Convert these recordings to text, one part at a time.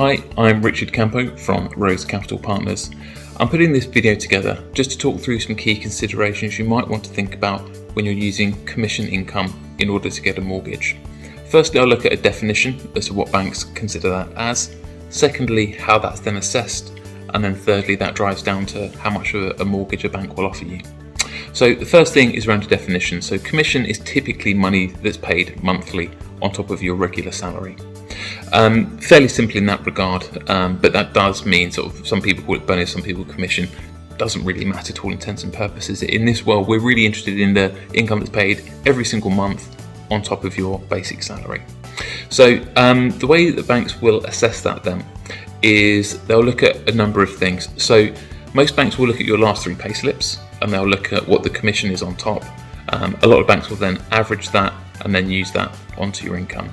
Hi, I'm Richard Campo from Rose Capital Partners. I'm putting this video together just to talk through some key considerations you might want to think about when you're using commission income in order to get a mortgage. Firstly, I'll look at a definition as to what banks consider that as. Secondly, how that's then assessed. And then thirdly, that drives down to how much of a mortgage a bank will offer you. So the first thing is around a definition. So commission is typically money that's paid monthly on top of your regular salary. Fairly simple in that regard, but that does mean sort of some people call it bonus, some people commission. Doesn't really matter to all intents and purposes. In this world, we're really interested in the income that's paid every single month on top of your basic salary. So the way that the banks will assess that then is they'll look at a number of things. So most banks will look at your last 3 pay slips and they'll look at what the commission is on top. A lot of banks will then average that and then use that onto your income.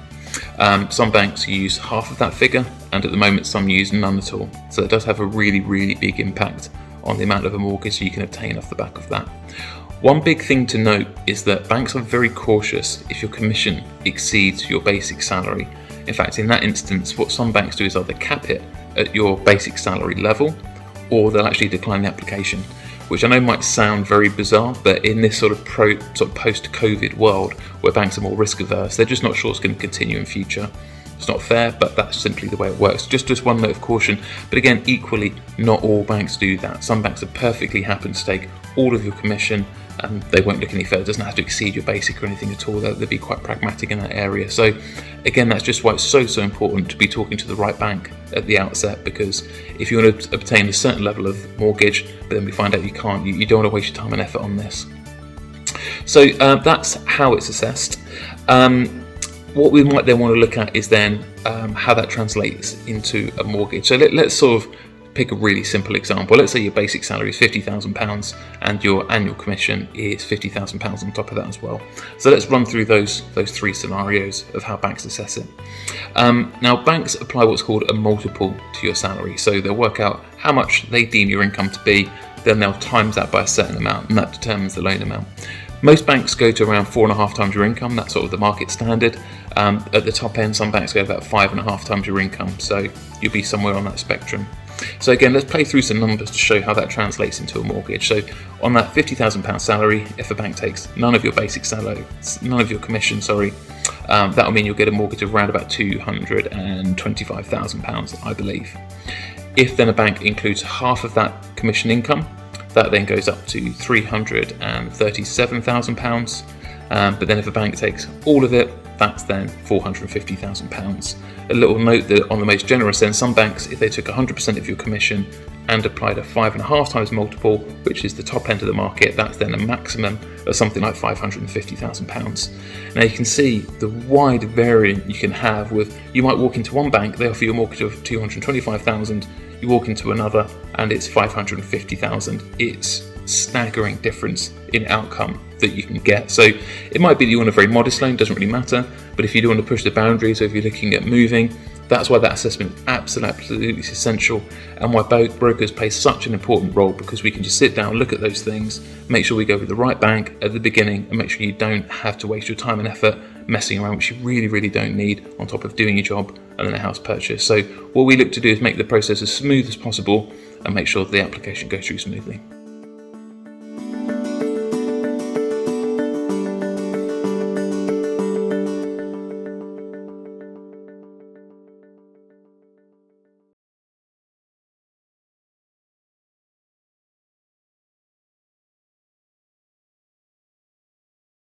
Some banks use half of that figure, and at the moment some use none at all. So it does have a really big impact on the amount of a mortgage you can obtain off the back of that. One big thing to note is that banks are very cautious if your commission exceeds your basic salary. In fact, in that instance, what some banks do is either cap it at your basic salary level, or they'll actually decline the application, which I know might sound very bizarre, but in this sort of post-COVID world where banks are more risk averse, they're just not sure it's going to continue in future. It's not fair, but that's simply the way it works. Just one note of caution. But again, equally, not all banks do that. Some banks are perfectly happy to take all of your commission and they won't look any further. It doesn't have to exceed your basic or anything at all. They'll be quite pragmatic in that area. So again, that's just why it's so important to be talking to the right bank at the outset, because if you want to obtain a certain level of mortgage, but then we find out you can't, you don't want to waste your time and effort on this. So that's how it's assessed. What we might then want to look at is then how that translates into a mortgage. So let's sort of pick a really simple example. Let's say your basic salary is £50,000 and your annual commission is £50,000 on top of that as well. So let's run through those 3 scenarios of how banks assess it. Now, banks apply what's called a multiple to your salary. So they'll work out how much they deem your income to be, then they'll times that by a certain amount, and that determines the loan amount. Most banks go to around 4.5 times your income. That's sort of the market standard. At the top end, some banks go about 5.5 times your income. So you'll be somewhere on that spectrum. So again, let's play through some numbers to show how that translates into a mortgage. So on that £50,000 salary, if a bank takes none of your basic salary, none of your commission, that will mean you'll get a mortgage of around about £225,000, I believe. If then a bank includes half of that commission income, that then goes up to £337,000. But then if a bank takes all of it, that's then £450,000. A little note that on the most generous end, some banks, if they took 100% of your commission and applied a 5.5 times multiple, which is the top end of the market, that's then a maximum of something like £550,000. Now you can see the wide variant you can have with, you might walk into one bank, they offer you a mortgage of £225,000, you walk into another and it's £550,000. It's staggering difference in outcome that you can get. So it might be that you want a very modest loan, doesn't really matter, but if you do want to push the boundaries, or if you're looking at moving, that's why that assessment is absolutely essential, and why brokers play such an important role, because we can just sit down, look at those things, make sure we go with the right bank at the beginning, and make sure you don't have to waste your time and effort messing around, which you really don't need on top of doing your job and then a house purchase. So what we look to do is make the process as smooth as possible and make sure that the application goes through smoothly.